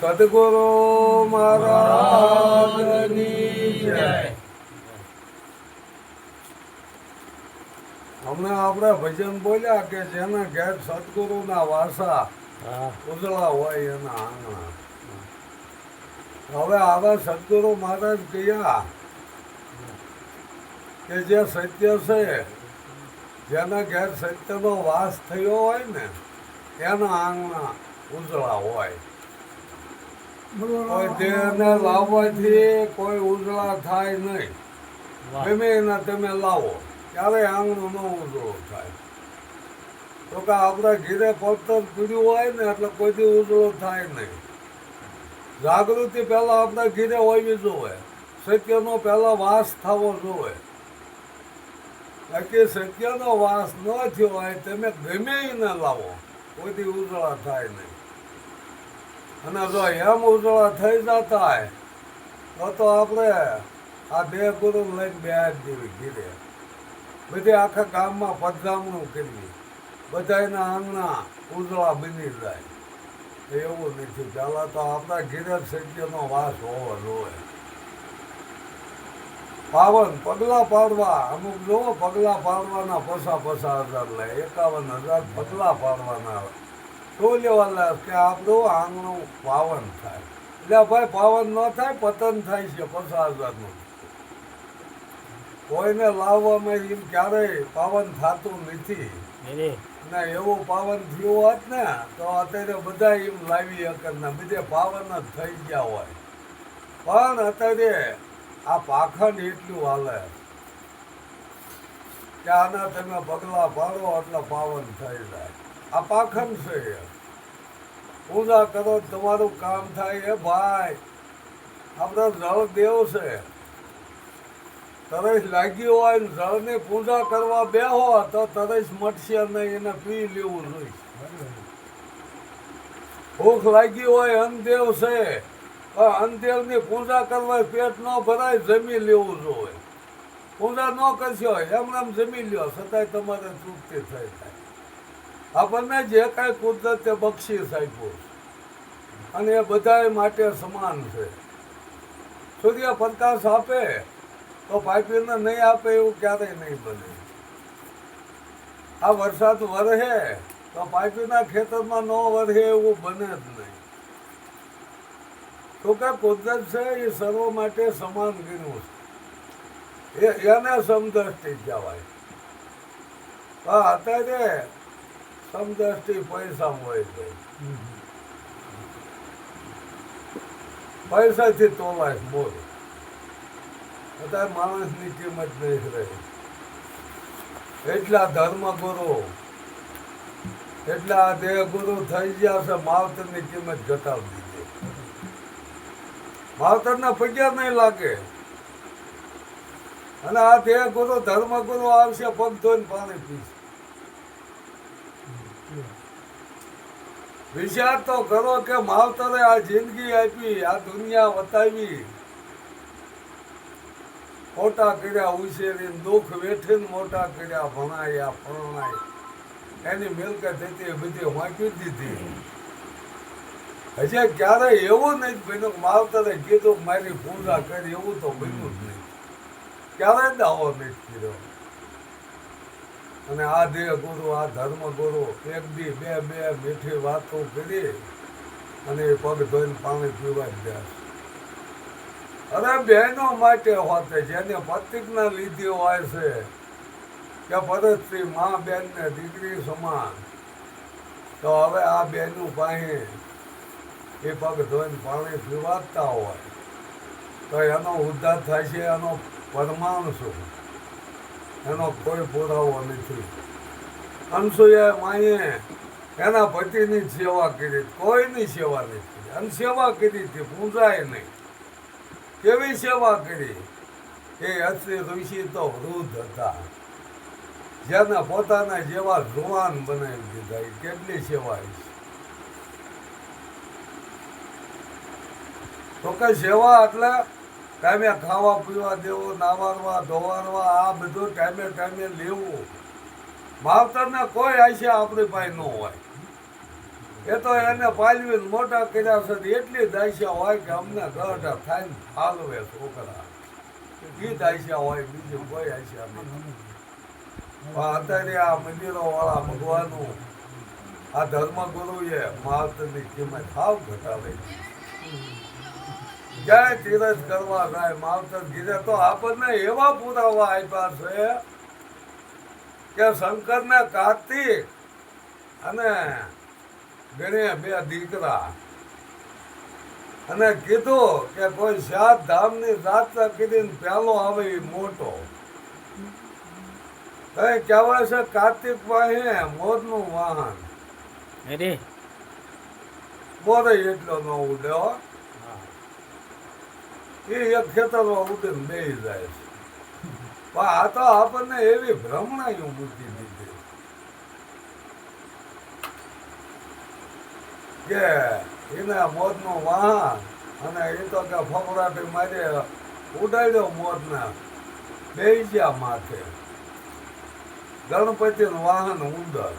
સદગુરુ મહારાજની જય. હમણાં આપણે ભજન બોલ્યા કે જેના ઘેર સદગુરુના વાસા ઉજળા હોય એના આંગણા. હવે આવા સદગુરુ મહારાજ કહ્યા કે જે સત્ય છે, જેના ઘેર સત્યનો વાસ થયો હોય ને એના આંગણા ઉજળા હોય. કોઈ દેહને લાવવાથી કોઈ ઉજળા થાય નહીં. ગમે એના તમે લાવો ત્યારે આંગણું ન ઉજળો થાય. તો કે આપણા ઘીરે પથ્થર પીડ્યું હોય ને એટલે કોઈથી ઉજળો થાય નહીં. જાગૃતિ પહેલા આપણા ઘીરે હોવી જોઈએ. સત્યનો પહેલા વાસ થવો જોઈએ. બાકી સત્યનો વાસ ન થયો હોય તમે ગમે એને લાવો કોઈથી ઉજળા થાય નહીં. અને જો એમ ઉજળા થઈ જતા હોય તો આપણે આ બે ગુરુ લઈને બે દેવી ઘીરે બધી આખા ગામમાં પધરામણું કરવી, બધાના આંગણા ઉજળા બની જાય. એવું નથી. પહેલાં તો આપણા ઘીરે સત્યનો વાસ હોવો જોઈએ. પાવન પગલાં પાડવા, અમુક જોવો પગલાં પાડવાના પચાસ હજાર લે, 51,000 પગલાં પાડવાના. શું લેવા કે આપણું આંગણું પાવન થાય. એટલે ભાઈ પાવન ન થાય, પતન થાય છે 50,000નું. કોઈને લાવવામાં એમ ક્યારેય પાવન થતું નથી. ના એવું પાવન થયું હોત ને તો અત્યારે બધા એમ લાવી શકે ને બધે પાવન જ થઈ ગયા હોય. પણ અત્યારે આ પાખંડ એટલું હાલે કે આના તમે પગલા પાડો એટલે પાવન થઈ જાય. આ પાખંડ છે. પૂજા કરો તમારું કામ થાય. એ ભાઈ આપણે જળ દેવ છે. તરસ લાગી હોય ને જળની પૂજા કરવા બેહો તો તરસ મટશે નહીં, એને પી લેવું જોઈએ. ભૂખ લાગી હોય અંધદેવ છે, અંધદેવની પૂજા કરવા પેટ ન ભરાય, જમી લેવું જોઈએ. પૂજા ન કરશો એમ જમી લ્યો છતાંય તમારે તૃપ્તિ થઈ જાય. આપણને જે કાંઈ કુદરતે બક્ષીસ આપ્યું અને એ બધા માટે સમાન છે. સૂર્ય પ્રકાશ આપે તો પાઇપીને નહીં આપે એવું ક્યારેય નહીં બને. આ વરસાદ વરહે તો પાઇપીના ખેતરમાં ન વરહે એવું બને જ નહીં. તો કે કુદરત છે એ સર્વ માટે સમાન ગણવું છે. એને સમદ્રષ્ટિ કહેવાય. અત્યારે સમદ્રષ્ટિ પૈસા હોય છે. પૈસાથી તોલાય બોલ. અત્યારે માણસની કિંમત નહીં રહી. એટલા ધર્મગુરુ, એટલા દેહગુરુ થઈ ગયા છે, માવતરની કિંમત ઘટાડી દીધી. માવતરના પગ્યા નહીં લાગે. અને આ દેહગુરુ ધર્મગુરુ આવશે પગ ધોઈને પાણી પીશે. વિચાર તો કરો કે માવતરે આ જિંદગી આપી, આ દુનિયા વતાવી, મોટા કર્યા ઉછેરીને, દુઃખ વેઠીને મોટા કર્યા, ભણાયા પરણાય, એની મિલકત હતી બધી વાંચી દીધી. હજી ક્યારેય એવું નહીં બન્યું માવતરે કીધું મારી પૂજા કરી, એવું તો બન્યું જ નહીં. ક્યારેય દાવો નહીં કર્યો. અને આ દેહ ગુરુ, આ ધર્મ ગુરુ એક દી બે મીઠી વાતો કરી અને એ પગ ધોઈને પાણી પીવા જ જાય. અરે બહેનો માટે હોતે જેને પ્રતિજ્ઞા લીધી હોય છે કે પરતથી મા બેનને દીકરી સમાન, તો હવે આ બહેનો પાસે એ પગ ધોઈને પાણી પીવાતા હોય તો એનો ઉદ્ધાર થાય છે. એનો પરમાણ શું? એનો કોઈ પુરાવો નથી. અનસુએ માએ એના પતિની સેવા કરી, કોઈની સેવા નથી કરી. અને સેવા કરી હતી, પૂજાય નહીં. કેવી સેવા કરી? એ અત્રિ ઋષિ તો વૃદ્ધ હતા, જેના પોતાના જેવા જુવાન બનાવી દીધા. કેટલી સેવા છે. તો કે સેવા એટલે ટાઈમે ખાવા પીવા દેવું, નાવારવા ધોવારવા, આ બધું ટાઈમે લેવું. માવતરને કોઈ આશા આપણી પાસે ન હોય. એ તો એને પાલવીને મોટા કર્યા છે એટલી દાસ્યા હોય કે અમને ગઢા થાય ને હાલવે છોકરા એ દાસ્યા હોય બીજું કોઈ આસ્યા નહીં. અત્યારે આ મંદિરો વાળા ભગવાનનું આ ધર્મગુરુએ માવતરની કિંમત સાવ ઘટાડી. ક્યાંય તીરથ કરવા જાય માવતર ગીરે તો આપણને એવા પુરાવા આપ્યા છે કે શંકરને કાર્તિક અને ગણે બે દીકરા અને કીધું કે કોઈ 7 ધામની યાત્રા કરીને પેલો આવે એ મોટો. કઈ કહેવાય છે કાર્તિક પાસે મોરનું વાહન મોરે એટલો ન ઉડે હો. એ એક ખેતરમાં ઉડીને બેસી જાય છે. પણ આ તો આપણને એવી ભ્રમણાઈઓ મૂકી દીધી કે એને મોરનું વાહન અને એ તો કે ફફડાટી મારી ઉડાડ્યો મોરને બેસી ગયા માથે. ગણપતિનું વાહન ઉંદર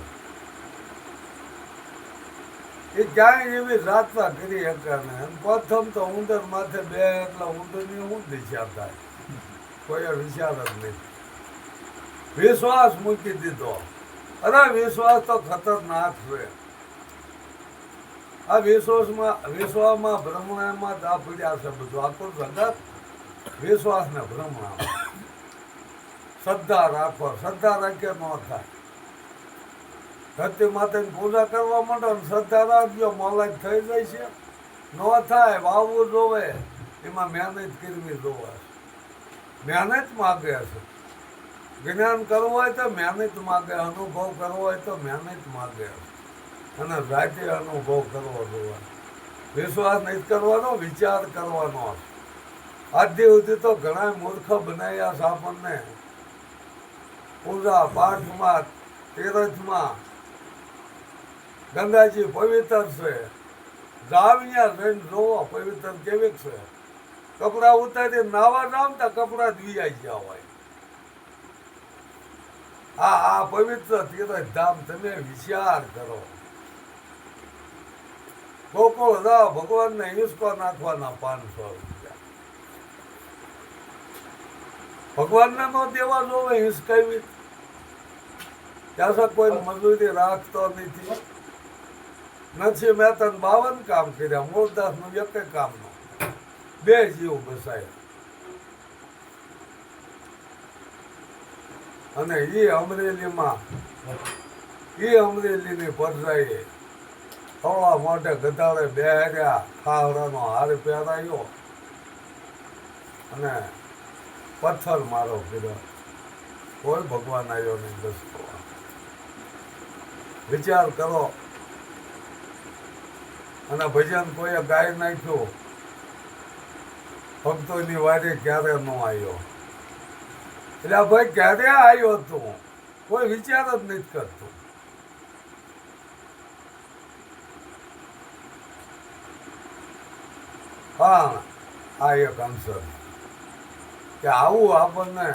એ ક્યાંય એવી યાત્રા કરી શકે ને. પ્રથમ તો ઉંદર માથે બે એટલે ઉંદરની શું દિશા થાય કોઈ વિચાર જ નહીં. વિશ્વાસ મૂકી દીધો. અરે વિશ્વાસ તો ખતરનાક છે. આ વિશ્વમાં ભ્રમણામાં જ આ પડ્યા છે બધું. આખું જગત વિશ્વાસ ને ભ્રમણામાં. શ્રદ્ધા રાખો, શ્રદ્ધા રાખીએ ન થાય. ધરતી માતાની પૂજા કરવા માંડો ને શ્રદ્ધા રાખજો મોલાજ થઈ જાય છે. ન થાય. વાવવું જોવે એમાં મહેનત કરવી જોવે. મહેનત માગે છે. જ્ઞાન કરવું હોય તો મહેનત માગે, અનુભવ કરવો હોય તો મહેનત માગે અને જાતે અનુભવ કરવો જોવે. વિશ્વાસ નહીં કરવાનો, વિચાર કરવાનો. આજ સુધી તો ઘણા મૂર્ખ બનાવ્યા છે આપણને. પૂજા પાઠમાં તીરથમાં ગંગાજી પવિત્ર છે. જાવ્યા જઈને જોવો પવિત્ર કેવી છે. કપડા ઉતારી નાવા જાવ તો કપડા ધોઈ ગયા હોય. આ પવિત્ર તીરથ ધામ તમે વિચાર કરો. ગોકુળ જાઓ ભગવાનને હિંસકો નાખવાના 500 રૂપિયા. ભગવાનને નો દેવા જોવે હિંસકાવી. ત્યાં કોઈ મજૂરી રાખતો નથી. મહેતા 52 કામ કર્યા. મૂળદાસ નું એક કામ નો 2 જીવ બસાય. અને એ અમરેલીની પરજાઈએ થોડા મોઢે ગધાડે બેહર્યા. ખાવડાનો હાર પહેરાયો અને પથ્થર મારો કર્યો. કોઈ ભગવાન આવ્યો નહીં. બસ વિચાર કરો. અને ભજન કોઈએ ગાઈ નાખ્યું. ભક્તોની વારે ક્યારે ન આવ્યો. એટલે ભાઈ ક્યારે આવ્યો તું કોઈ વિચાર જ નથી કરતું. હા, આ એક અંશર કે આવું આપણને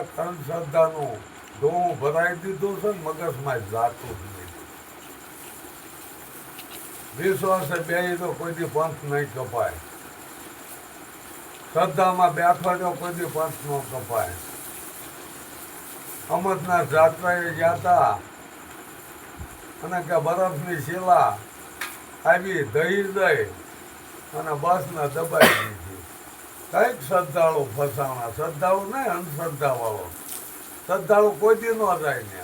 એક અંધશ્રદ્ધાનું ધોવું ભરાઈ દીધું છે ને મગજમાં જાતું જ નહીં. વિશ્વાસે બે તો કોઈથી પંથ નહીં કપાય. શ્રદ્ધામાં બેઠો કોઈથી પંથ ન કપાય. અમરનાથ જાત્રાએ ગયા હતા અને કે બરફની શિલા આવી દહી દઈ અને બસને દબાઈ દીધી. કઈક શ્રદ્ધાળુ ફસાણા. શ્રદ્ધાળુ નહીં, અંધશ્રદ્ધા વાળો. શ્રદ્ધાળુ કોઈથી ન જાય ને.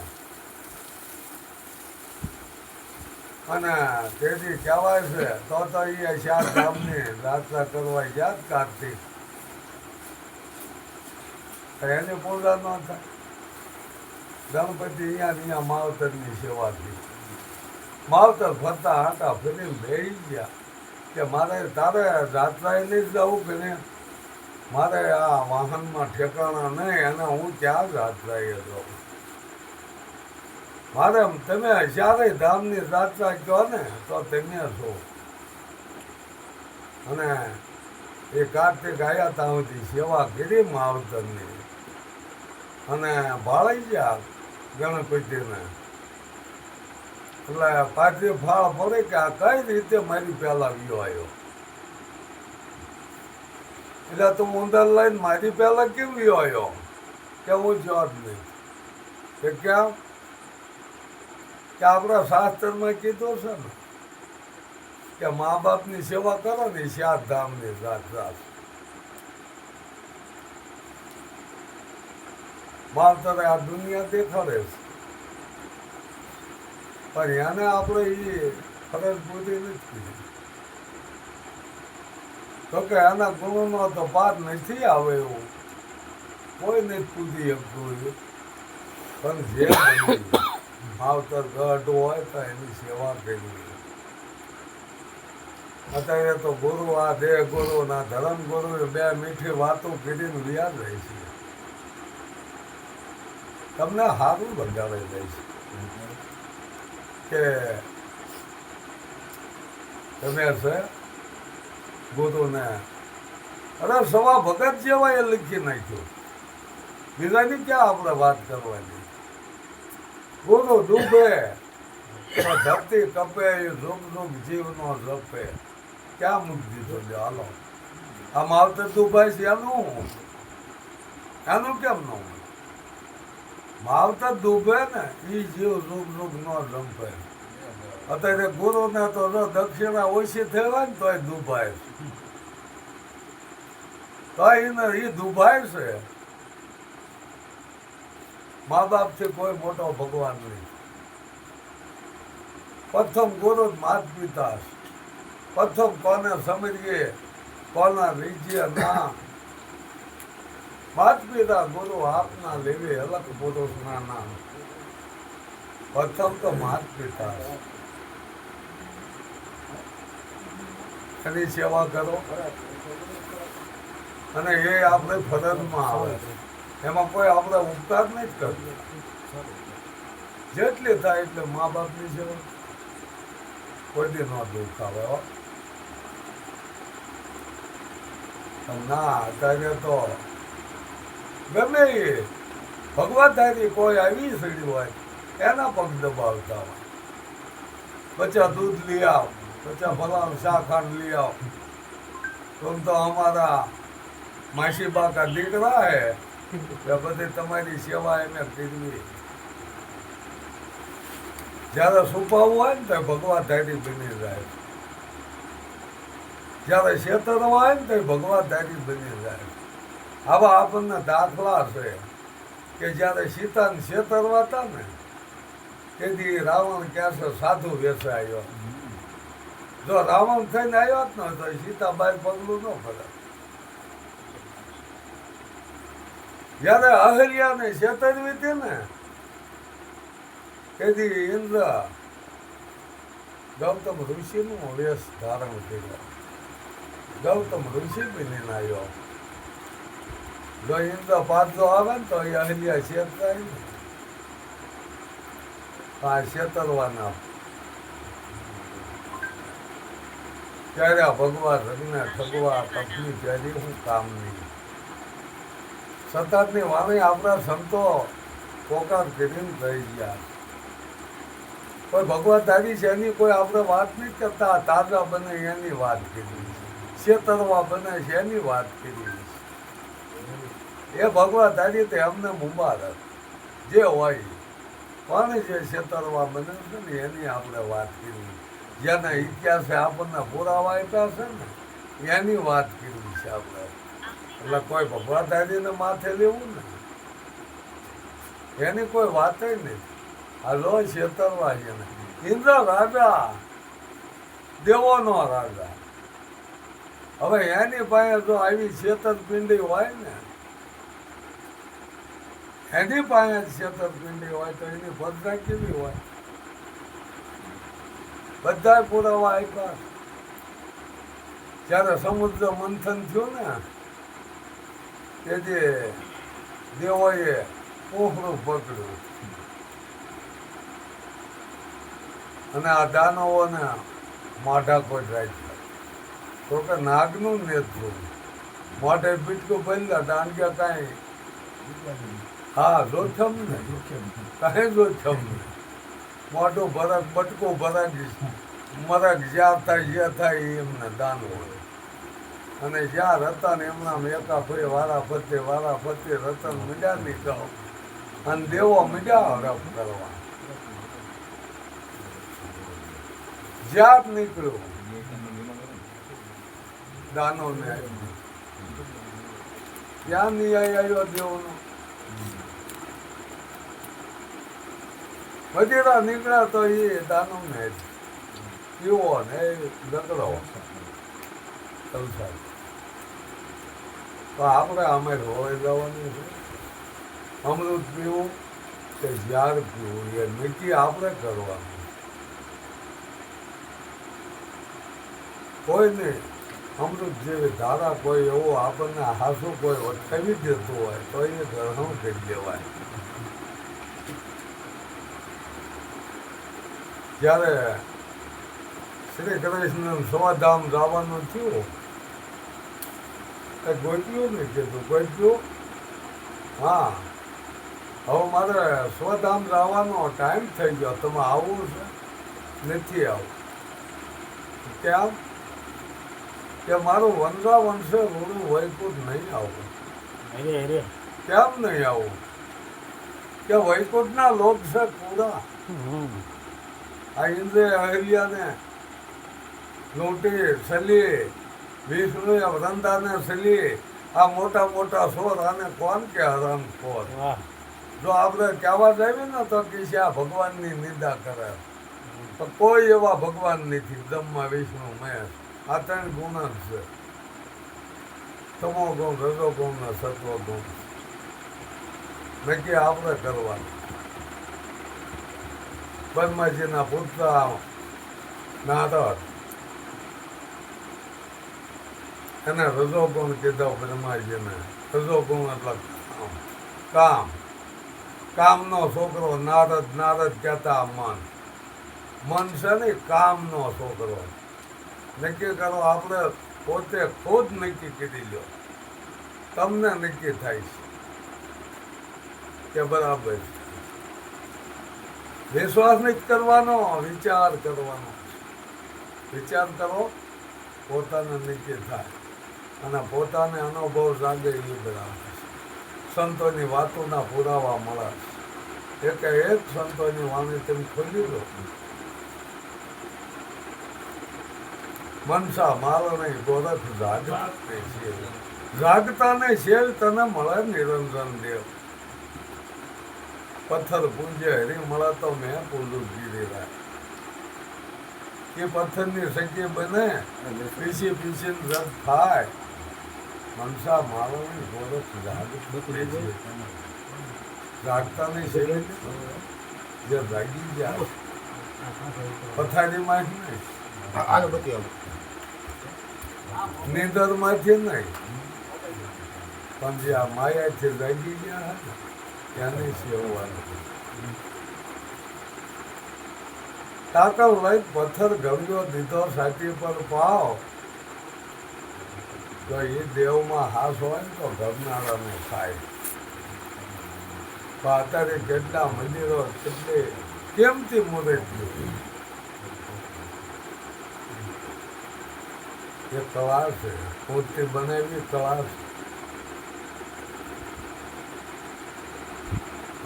અને તેથી કહેવાય છે તો એ 7 ધામની યાત્રા કરવા ગયા કાર્તિક. એની પૂજા ન થાય. ગણપતિ અહીંયા માવતરની સેવાથી માવતર ફરતા આટા ફરીને બેસી ગયા કે મારે તારે યાત્રાએ નહીં જવું કે ને મારે આ વાહનમાં ઠેકાણા નહીં અને હું ક્યાં યાત્રાએ જાઉં. મારે તમે 4 ધામની યાત્રા કહો ને તો તમે છો. અને એ કાર્તિક આવ્યા ત્યાં સુધી સેવા કરી માવતરની અને ભાળી ગયા ગણપતિને. એટલે પાછી ફાળ પડે કે આ કઈ રીતે મારી પહેલા વિયો આવ્યો. એટલે તું ઉંદર લઈને મારી પહેલા કેમ વિયો આવ્યો કે હું જવાબ નહીં કે કેમ કે આપણા શાસ્ત્રમાં કીધું છે ને કે મા બાપની સેવા કરો ને 7 ધામની જાત માવતરે આ દુનિયા દેખાડે છે પણ એને આપણે એ ફરજ પૂરી નથી. તો કે એના ગુણોનો તો પાર નથી આવે એવું કોઈ નથી પૂરી શકતું. પણ જે માવતર ગઢ હોય તો એની સેવા કરવી. અત્યારે તો ગુરુ આ દેહ ગુરુ ના ધર્મ ગુરુ બે મીઠી વાતો કરીને વ્યાજ રહી છે. તમને સારું બંધાવે જાય છે કે તમે છે ગુરુને અરે સવા ભગત જેવા એ લખી નાખ્યું. બીજાની ક્યાં આપણે વાત કરવાની. ગુરુ ડૂબે ધરતી કપે ઝુક ઝુક જીવનો જપે ક્યાં મૂકી દીધો છે. હાલો આમ આવતે ડૂબાય છે એનું કેમ ન માવતર ડૂબે ને એ જીવ ઝુક ઝુક ન જંપે. અત્યારે ગુરુને તો દક્ષિણા ઓછી થઈ હોય ને તોય ડૂબાય તો એને એ ડૂબાય છે. મા બાપથી કોઈ મોટો ભગવાન નહીં. પ્રથમ ગુરુ માત પિતા. પ્રથમ કોને સમજીએ કોના રીજીએ ના. માત પિતા ગુરુ આપના લેવે અલગ પુરુષના નામ. પ્રથમ તો માત પિતા એની સેવા કરો અને એ આપણે ફરજમાં આવે. એમાં કોઈ આપણે ઉપકાર નહીં કરતો. જેટલી થાય એટલે મા બાપની સેવા કોઈ દી ન દુઃખ આવે. ના અત્યારે તો ગમે એ ભગવાનધારી કોઈ આવી સડી હોય એના પગ દબાવતા હોય. બચ્ચા दूध લઈ આવ, બચ્ચા ફલાણું શાખાંડ લઈ આવ. तुम तो हमारा मासी बा का દીકરા હે બધી તમારી સેવા એને કરવી. જયારે છુપાવવું હોય ને તો ભગવાન ધારી બની જાય. જયારે છેતરવા હોય ને તો ભગવાન ધારી બની જાય. આવા આપણને દાખલા છે કે જયારે સીતાને છેતરવા હતા ને તેથી રાવણ ક્યાં છે સાધુ વેચાયો. જો રાવણ થઈને આવ્યો જ ન તો સીતા બહાર પગલું ન ફરે. જયારે અહલ્યાને છેતરવી હતી ને તેથી ઇન્દ્ર ગૌતમ ઋષિનું વેશ ધારણ કર્યો. ગૌતમ ઋષિ બનીને આવ્યો. જો ઇન્દ્ર પાછો આવે ને તો એ અહલ્યા છેતરાય ને આ છેતરવાના. ત્યારે આ ભગવાન રંગને ઠગવા તપની ત્યારે હું કામ નહીં. સતતની વાણી આપણા સંતો પોકાર કરીને થઈ ગયા. કોઈ ભગવાન ધારી છે એની કોઈ આપણે વાત નહીં કરતા. તાજા બને એની વાત કરી, છેતરવા બને છે એની વાત કરી. એ ભગવાન ધારી તે અમને મુબારક જે હોય. પણ જે છેતરવા બને છે ને એની આપણે વાત કરી. જેના ઇતિહાસે આપણને પુરાવા આપ્યા છે ને એની વાત કરવી છે આપણે. એટલે કોઈ ભગવાન ધારીને માથે લેવું ને એની કોઈ વાત નહીં. આ લો છેતરવા છે ને. ઇન્દ્ર રાજા દેવોનો રાજા. હવે એની પાસે જો આવી છેતરપિંડી હોય ને એની પાસે છેતરપિંડી હોય તો એની ભદ્રા કેવી હોય. બધા પુરાવા આપ્યા. જ્યારે સમુદ્ર મંથન થયું ને તેથી દેવોએ પોખરું પકડ્યું અને આ દાનવોને માઢા કોઈ રાખ્યા. તો કે નાગનું નેતૃત્વ મોઢે પીટકું બન્યા દાંડિયા કાંઈ હા જોખમ નહીં, કાંઈ જોખમ નહીં. મોઢું ભરક બટકું ભરક મરક જ્યાં થાય જે થાય એ એમને દાન હોય. અને જ્યાં રતન એમના એકા ફરી વારા ફરતે રતન મીડા નીકળો અને દેવો મીડા હડપ કરવા. જ્યાં નીકળ્યું દાનો ને ક્યાં ન્યાય આવ્યો દેવનો? વધેરા નીકળ્યા તો એ દાનો ને પીવો ને ગગડો સંસાર. તો આપણે અમે રોઈ જવાનું છે. અમૃત પીવું કે ઝાડ પીવું એ નક્કી આપણે કરવાનું. કોઈ નહીં અમૃત જેવી ધારા કોઈ એવો આપણને હાસુ કોઈ અટકાવી દેતું હોય તો એ ગ્રહણ કરી દેવાય. જ્યારે શ્રી કૃષ્ણ સ્વધામ જવાનું થયું એ ગોત્યું ને કીધું ગોત્યું હા હવે મારે સ્વધામ જવાનો ટાઈમ થઈ ગયો, તમે આવવું છે? નથી આવું. કેમ? કે મારું વંશે રૂડું વૈકુંઠ નહીં આવું. કેમ નહીં આવું? કે વૈકુંઠના લોક છે પૂરા. આ ઇન્દ્રે અહલ્યાને લૂંટી સલી, વિષ્ણુએ વૃંદાને સલી, આ મોટા મોટા સોર આને કોણ કે હરામ ખોર. જો આપણે કહેવા જઈએ ને તો કે આ ભગવાનની નિંદા કરે. તો કોઈ એવા ભગવાન નથી. બ્રહ્મા વિષ્ણુ મહેશ આ ત્રણ ગુણ જ છે. તમો ગુણ, રજો ગુણ ને સત્વ ગુણ. નક્કી આપણે કરવાનું. બ્રહ્માજીના પુત્ર નારદ એને રજો ગુણ કીધો. બ્રહ્માજીને રજો ગુણ એટલે કામ. કામનો છોકરો નારદ. નારદ કહેતા મન છે ને કામનો છોકરો. નક્કી કરો આપણે પોતે ખુદ નક્કી કરી લો. તમને નક્કી થાય છે કે બરાબર. વિશ્વાસ નહીં કરવાનો, વિચાર કરવાનો. વિચાર કરો પોતાને નક્કી થાય અને પોતાને અનુભવ જાગે એ બરાબર. સંતોની વાતોના પુરાવા મળે. એક સંતોની વાણી તમે ખોલી લો. મનસા મારો નહીં ગોરખ જાગતા છે. જાગતા ને શેર તને મળે નિરંજન દેવ. પથ્થર પૂજે હરી મળે તો મેં પૂજું ગીરી. એ પથ્થરની શક્ય બને પીસી પીસીને રદ થાય. મનસા મારો નહીં ગોરખ જાગતા છે. જાગતા નહીં શેર જે જાગી જાય પથારીમાં જ નહીં, નીંદર માંથી નહીં, પણ જે આ માયાથી જાગી ગયા ત્યાંની સેવવાનું. તાકલ લઈ પથ્થર ગમ્યો દીધો સાચી પર પાવ. તો એ દેવમાં હાસ હોય ને તો ગમનારાને ખાય. તો અત્યારે કેટલા મંદિરો કેટલી કેમથી મૂર્તિઓ. એ કળા છે. મૂર્તિ બનાવી કળા છે.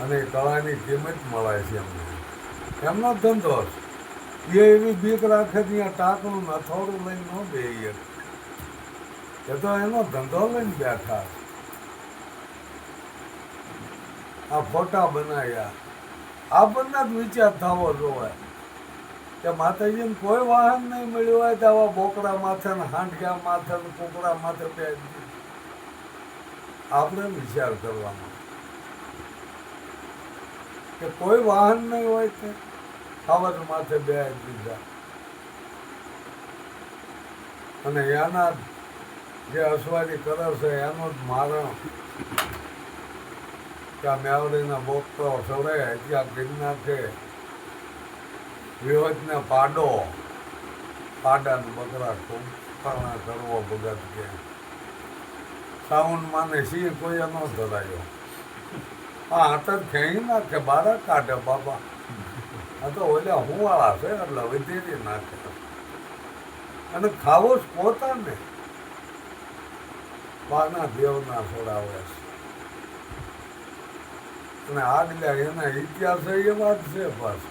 અને એ કળાની કિંમત મળે છે એમને. એમનો ધંધો છે. એ એવી બીક રાખે ત્યાં ટાંકનું નથોડું લઈને ન બે. એ તો એનો ધંધો લઈને બેઠા. આ ફોટા બનાવ્યા. આપણને જ વિચાર થવો જોઈએ કે માતાજીને કોઈ વાહન નહીં મળ્યું હોય તો આવા બોકડા માથે ને હાંડિયા માથે ને કુકડા માથે બે આપણે વિચાર કરવાનો કે કોઈ વાહન નહીં હોય તે ખાવર માથે બે દીધા. અને એના જે અસવારી કરે છે એનું જ મારણ. ત્યાં મેવડીના બોકડો સવડે ત્યાં ગિરનાર છે. વિહોજને પાડાને બકરા ખૂબ કરવો ભગત કે સાઉન્ડમાં ને સિંહ કોઈ ન ધરાયો. હા હાથ જ ખેઈ નાખે બારા કાઢે બાબા. આ તો ઓલા હુંવાળા છે એટલે વધેરી નાખે અને ખાવો જ પોતાને બાના દેવના છોડાવે છે અને આગલા એના ઇતિહાસ એવા જ છે બસ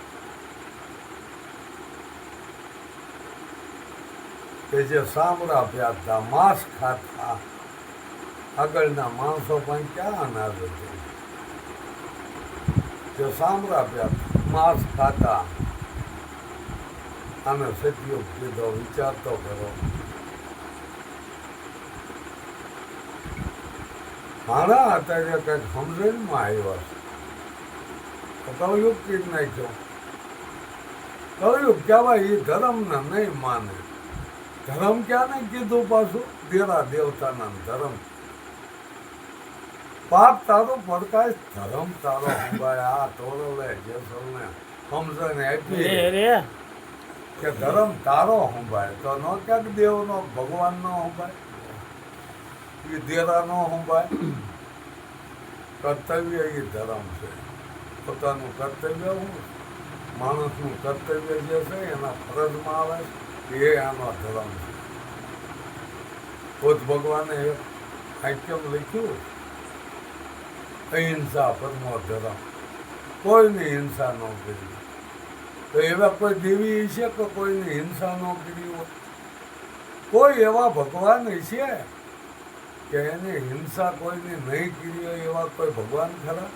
કે જે સાંભળા પ્યાતા માંસ ખાતા આગળના માણસો પણ ક્યાં અનાજ હતું જે સાંભળા પ્યાતા માંસ ખાતા અને સતયુગ કીધો વિચાર તો કરો હાણા અત્યારે કંઈક સમજણમાં આવ્યા છે તો કળયુગ કીધ નાખ્યો કળયુગ કહેવાય એ ધર્મને નહીં માને ધર્મ ક્યાં ને કીધું પાછું દેરા દેવતાના ધર્મ પાપ તારો પડકાશ ધર્મ તારો સંભાળે આ તોરો લે જેસલને સમજણ આપી કે ધર્મ તારો સંભાળે તો ન ક્યાંક દેવનો ભગવાનનો સંભાળે એ દેરાનો સંભાળે કર્તવ્ય એ ધર્મ છે પોતાનું કર્તવ્ય હું માણસનું કર્તવ્ય જે છે એના ફરજમાં આવે એ આનો ધર્મ છે ખુદ ભગવાને એક વાક્યમ લખ્યું અહિંસા પરમો ધર્મ કોઈની હિંસા ન કરી તો એવા કોઈ દેવી છે કે કોઈની હિંસા ન કરી હોય કોઈ એવા ભગવાન છે કે એની હિંસા કોઈની નહીં કરી હોય એવા કોઈ ભગવાન ખરા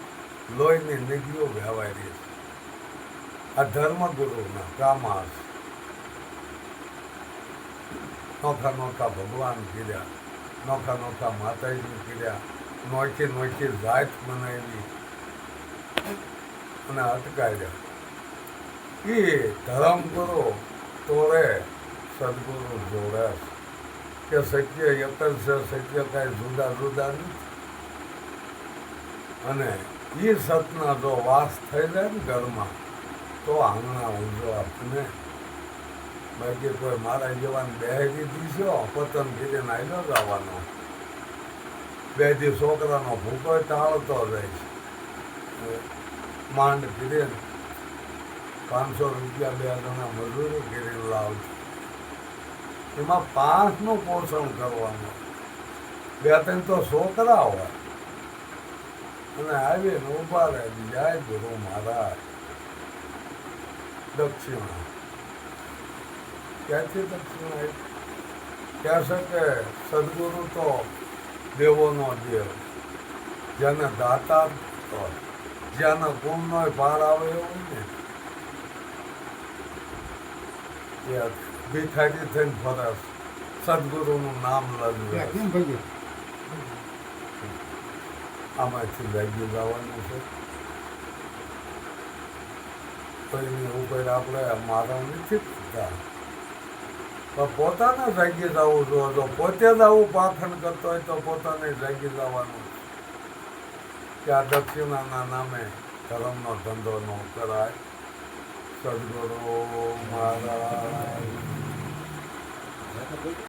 લોહીની નદીઓ વહેવાય રહી છે આ ધર્મગુરુના કામાસ નોખા નોખા ભગવાન કીધા નોખા નોખા માતાજી કીધા નોખી નોખી જાત બનાવી અને અટકાવ્યા એ ધર્મ કરો તોડે સદગુરુ જોડે કે સત્ય એક જ છે સત્ય કાંઈ જુદા જુદા નથી અને એ સતના જો વાસ થઈ જાય ને ઘરમાં તો આંગણા ઊંઝો આપને બાકી કોઈ મારા જેવાને બેહરી દીશો પતન કીધીને આવેલો જવાનો બે દી છોકરાનો ભૂકો ટાળતો જાય છે માંડ કીધીને 500 રૂપિયા 2 જણા મજૂરી કરીને લાવજો એમાં 5નું પોષણ કરવાનું 2-3 તો છોકરા હોય અને આવીને ઉભા રહે જય ગુરુ મહારાજ દક્ષિણા ક્યાંથી દક્ષિણા કહેશે કે સદગુરુ તો દેવોનો દેવ જેને દાતા હોય જેને ગુણનો પાર આવે એવું ને એ ભિખારી થઈને ફરસ સદગુરુનું નામ લજવે આમાંથી જાગી જવાનું છે કોઈની ઉપર આપણે મારા નથી થતા પણ પોતાને જાગી જવું જોઈએ જો પોતે જ આવું પાખંડ કરતો હોય તો પોતાને જાગી જવાનું કે આ દક્ષિણાના નામે ધર્મનો ધંધો ન કરાય સદગુરુ મહારાજ